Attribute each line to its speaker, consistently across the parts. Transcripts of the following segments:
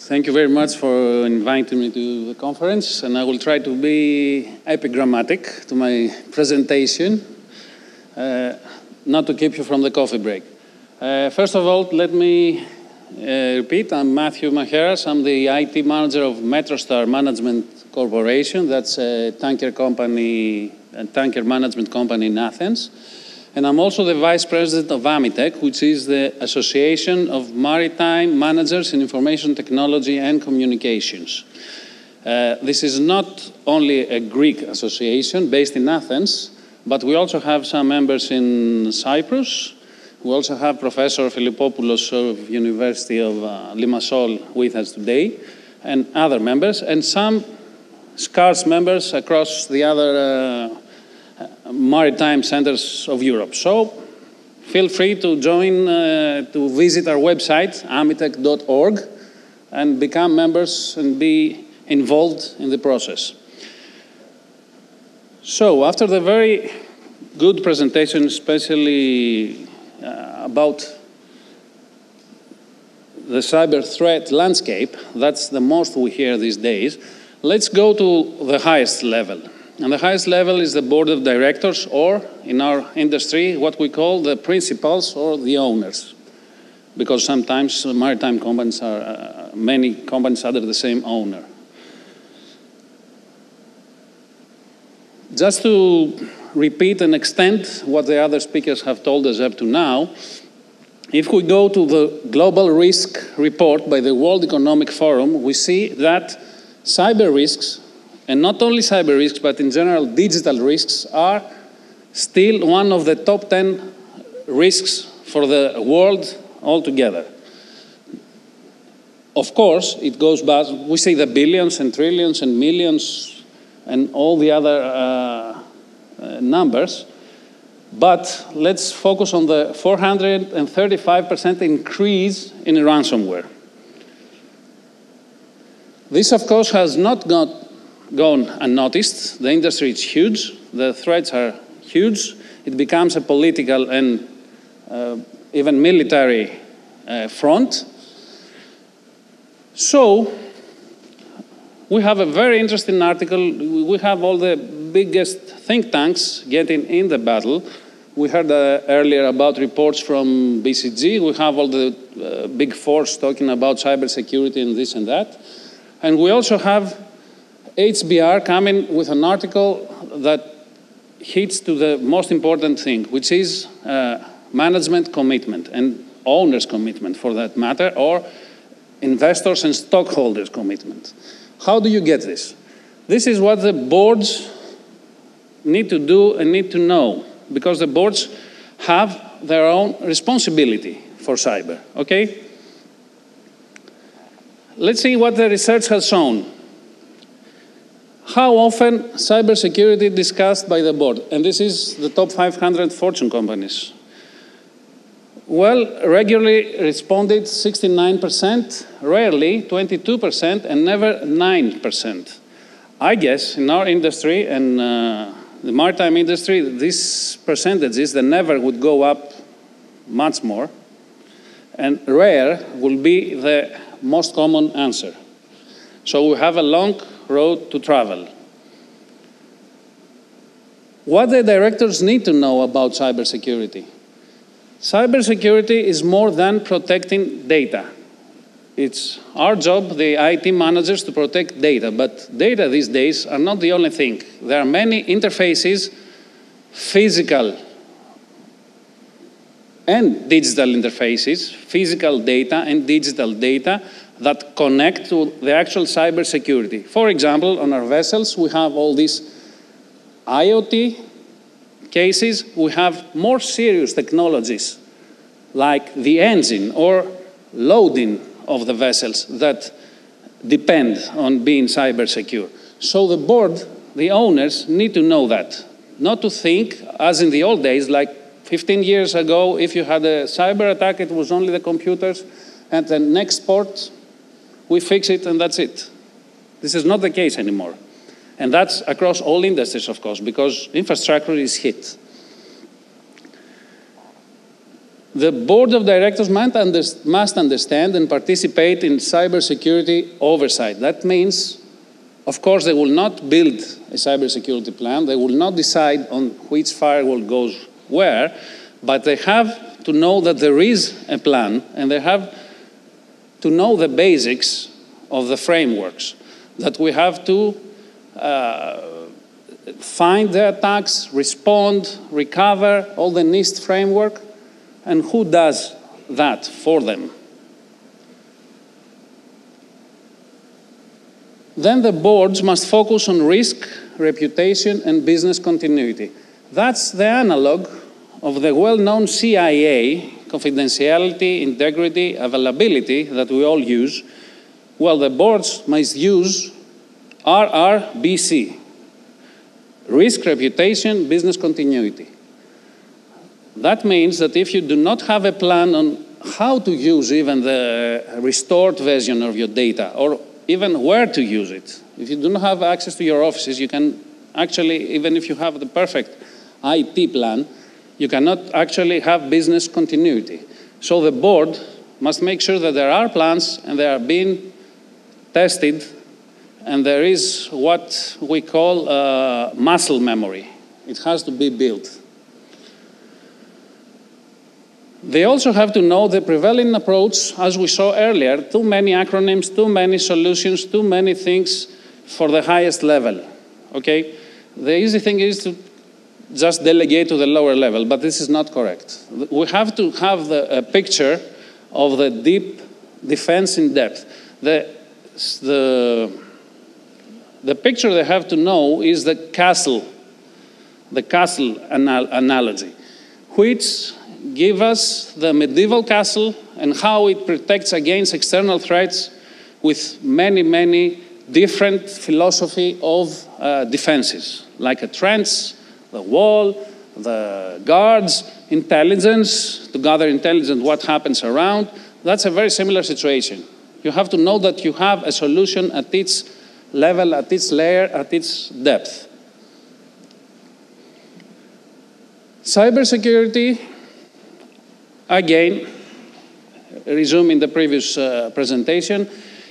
Speaker 1: Thank you very much for inviting me to the conference, and I will try to be epigrammatic to my presentation, not to keep you from the coffee break. First of all, let me repeat, I'm Matthew Maheras. I'm the IT manager of Metrostar Management Corporation. That's a tanker company, a tanker management company in Athens. And I'm also the vice president of AMMITEC, which is the Association of Maritime Managers in Information Technology and Communications. This is not only a Greek association based in Athens, but we also have some members in Cyprus. We also have Professor Philippopoulos of University of Limassol with us today, and other members, and some scarce members across the other maritime centers of Europe. So feel free to join, to visit our website, ammitec.org, and become members and be involved in the process. So after the very good presentation, especially about the cyber threat landscape, that's the most we hear these days, let's go to the highest level. And the highest level is the board of directors, or in our industry, what we call the principals or the owners. Because sometimes maritime companies are, many companies under the same owner. Just to repeat and extend what the other speakers have told us up to now, if we go to the global risk report by the World Economic Forum, we see that cyber risks, and not only cyber risks, but in general digital risks, are still one of the top 10 risks for the world altogether. Of course, it goes back, we see the billions and trillions and millions and all the other numbers, but let's focus on the 435% increase in ransomware. This, of course, has not gone unnoticed. The industry is huge. The threats are huge. It becomes a political and even military front. So we have a very interesting article. We have all the biggest think tanks getting in the battle. We heard earlier about reports from BCG. We have all the big fours talking about cybersecurity and this and that. And we also have HBR coming with an article that hits to the most important thing, which is management commitment and owners' commitment, for that matter, or investors and stockholders' commitment. How do you get this? This is what the boards need to do and need to know, because the boards have their own responsibility for cyber, okay? Let's see what the research has shown. How often cybersecurity discussed by the board? And this is the top 500 Fortune companies. Well, regularly responded 69%, rarely 22%, and never 9%. I guess in our industry and the maritime industry, these percentages, they never would go up much more, and rare will be the most common answer. So we have a long road to travel. What the directors need to know about cybersecurity? Cybersecurity is more than protecting data. It's our job, the IT managers, to protect data, but data these days are not the only thing. There are many interfaces, physical and digital interfaces, physical data and digital data, that connect to the actual cybersecurity. For example, on our vessels, we have all these IoT cases. We have more serious technologies, like the engine or loading of the vessels, that depend on being cyber secure. So the board, the owners, need to know that. Not to think, as in the old days, like 15 years ago, if you had a cyber attack, it was only the computers, and the next port, we fix it and that's it. This is not the case anymore. And that's across all industries, of course, because infrastructure is hit. The board of directors must understand and participate in cybersecurity oversight. That means, of course, they will not build a cybersecurity plan. They will not decide on which firewall goes where, but they have to know that there is a plan, and they have to know the basics of the frameworks, that we have to find the attacks, respond, recover, all the NIST framework, and who does that for them? Then the boards must focus on risk, reputation, and business continuity. That's the analog of the well-known CIA, confidentiality, integrity, availability, that we all use. Well, the boards must use RRBC, risk, reputation, business continuity. That means that if you do not have a plan on how to use even the restored version of your data, or even where to use it, if you do not have access to your offices, you can actually, even if you have the perfect IT plan, you cannot actually have business continuity. So the board must make sure that there are plans and they are being tested, and there is what we call muscle memory. It has to be built. They also have to know the prevailing approach, as we saw earlier, too many acronyms, too many solutions, too many things for the highest level, okay? The easy thing is to just delegate to the lower level, but this is not correct. We have to have a picture of the deep defense in depth. The picture they have to know is the castle analogy, which give us the medieval castle and how it protects against external threats with many, many different philosophy of defenses, like a trench, the wall, the guards, intelligence, to gather intelligence, what happens around. That's a very similar situation. You have to know that you have a solution at its level, at its layer, at its depth. Cybersecurity, again, resuming the previous presentation,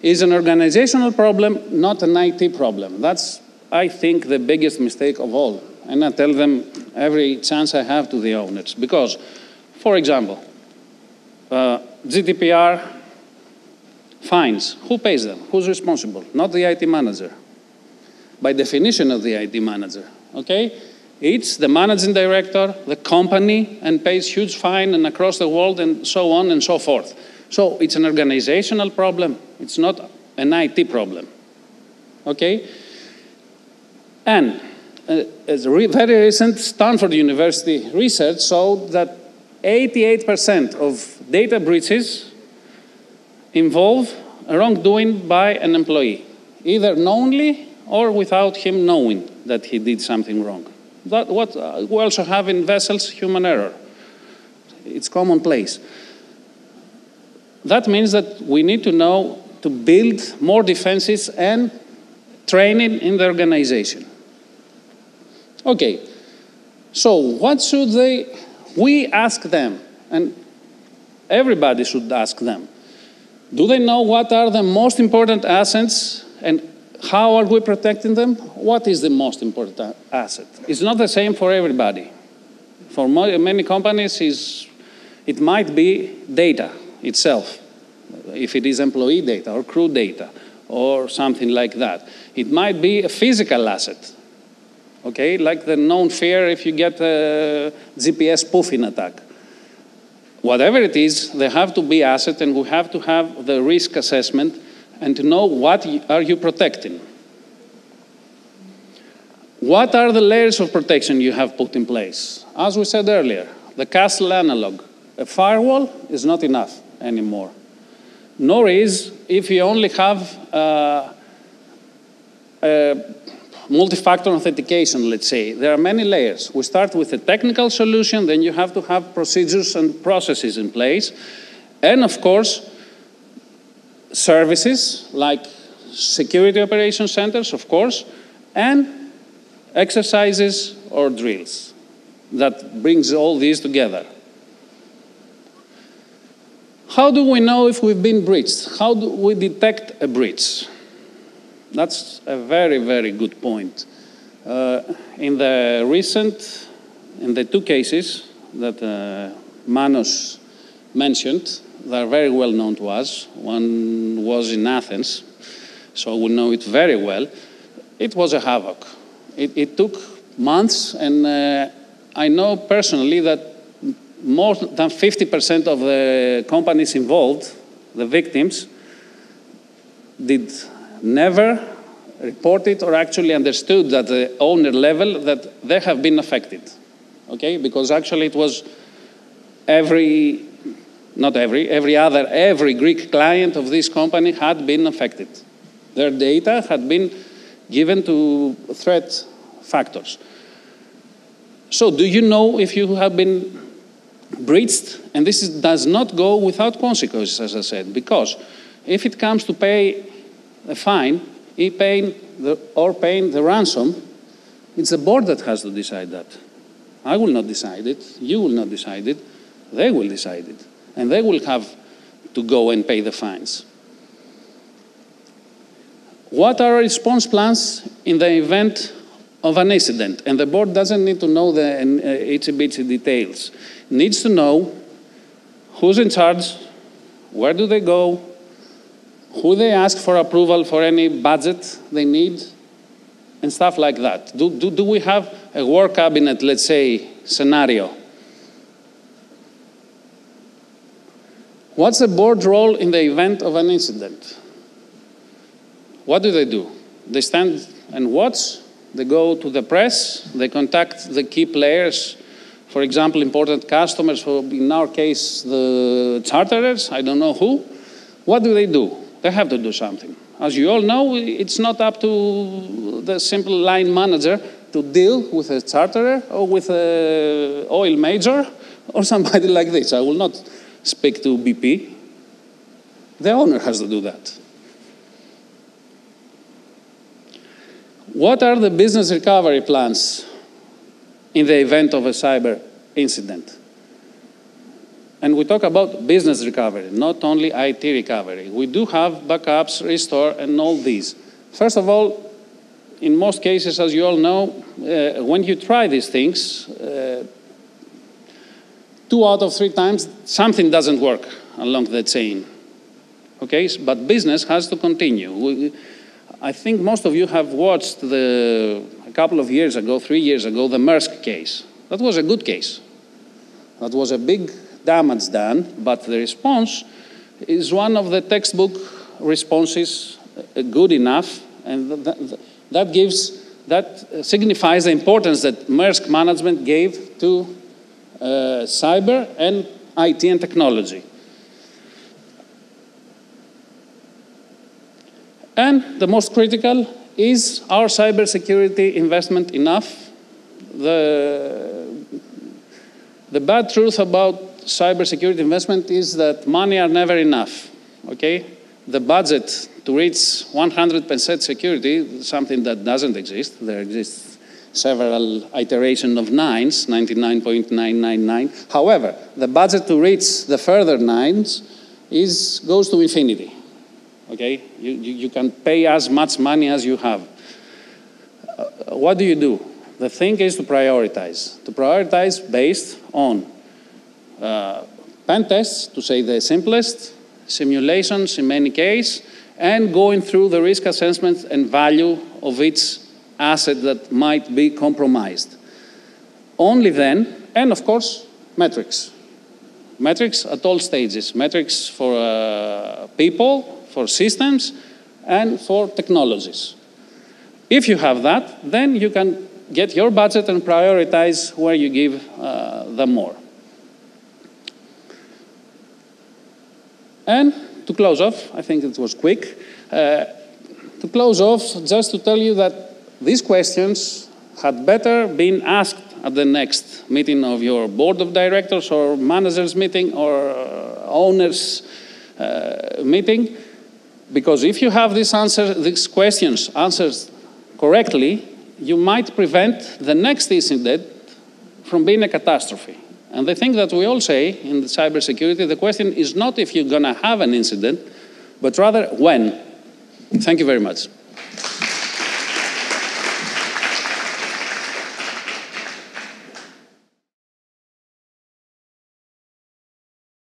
Speaker 1: is an organizational problem, not an IT problem. That's, I think, the biggest mistake of all. And I tell them every chance I have to the owners. Because, for example, GDPR fines, who pays them? Who's responsible? Not the IT manager. By definition of the IT manager, okay? It's the managing director, the company, and pays huge fine and across the world and so on and so forth. So it's an organizational problem. It's not an IT problem, okay? And a very recent Stanford University research showed that 88% of data breaches involve wrongdoing by an employee, either knowingly or without him knowing that he did something wrong. That what we also have in vessels, human error. It's commonplace. That means that we need to know to build more defenses and training in the organization. Okay, so what should we ask them, and everybody should ask them. Do they know what are the most important assets and how are we protecting them? What is the most important asset? It's not the same for everybody. For many companies, it might be data itself, if it is employee data or crew data or something like that. It might be a physical asset, okay, like the known fear if you get a GPS spoofing attack. Whatever it is, they have to be asset, and we have to have the risk assessment and to know what are you protecting. What are the layers of protection you have put in place? As we said earlier, the castle analog. A firewall is not enough anymore. Nor is if you only have multi-factor authentication, let's say. There are many layers. We start with a technical solution, then you have to have procedures and processes in place. And of course, services like security operations centers, of course, and exercises or drills that brings all these together. How do we know if we've been breached? How do we detect a breach? That's a very, very good point. In the two cases that Manos mentioned, they are very well known to us. One was in Athens, so we know it very well. It was a havoc. It took months, and I know personally that more than 50% of the companies involved, the victims, did never report it or actually understood at the owner level that they have been affected. Okay? Because actually it was every Greek client of this company had been affected. Their data had been given to threat factors. So do you know if you have been breached? And this does not go without consequences, as I said, because if it comes to pay a fine, paying the ransom, it's the board that has to decide that. I will not decide it, you will not decide it, they will decide it. And they will have to go and pay the fines. What are our response plans in the event of an incident? And the board doesn't need to know the itsy-bitsy details. It needs to know who's in charge, where do they go, who they ask for approval for any budget they need, and stuff like that. Do we have a war cabinet, let's say, scenario? What's the board's role in the event of an incident? What do? They stand and watch. They go to the press. They contact the key players, for example, important customers, who in our case, the charterers, I don't know who. What do? They have to do something. As you all know, it's not up to the simple line manager to deal with a charterer or with an oil major or somebody like this. I will not speak to BP. The owner has to do that. What are the business recovery plans in the event of a cyber incident? And we talk about business recovery, not only IT recovery. We do have backups, restore, and all these. First of all, in most cases, as you all know, when you try these things, 2 out of 3 times, something doesn't work along the chain. Okay, but business has to continue. I think most of you have watched a couple of years ago, 3 years ago, the Maersk case. That was a good case. That was a big damage done, but the response is one of the textbook responses, good enough, and that signifies the importance that Maersk management gave to cyber and IT and technology. And the most critical, is our cybersecurity investment enough? The bad truth about cybersecurity investment is that money are never enough, okay? The budget to reach 100% security is something that doesn't exist. There exists several iterations of 9s, 99.999. However, the budget to reach the further 9s goes to infinity. Okay, you can pay as much money as you have. What do? The thing is to prioritize. To prioritize based on pen tests, to say the simplest, simulations in many cases, and going through the risk assessment and value of each asset that might be compromised. Only then, and of course, metrics. Metrics at all stages. Metrics for people, for systems, and for technologies. If you have that, then you can get your budget and prioritize where you give them more. And to close off, I think it was quick, to close off, just to tell you that these questions had better been asked at the next meeting of your board of directors or managers meeting or owners meeting. Because if you have these questions answered correctly, you might prevent the next incident from being a catastrophe. And the thing that we all say in the cybersecurity, the question is not if you're going to have an incident, but rather when. Thank you very much.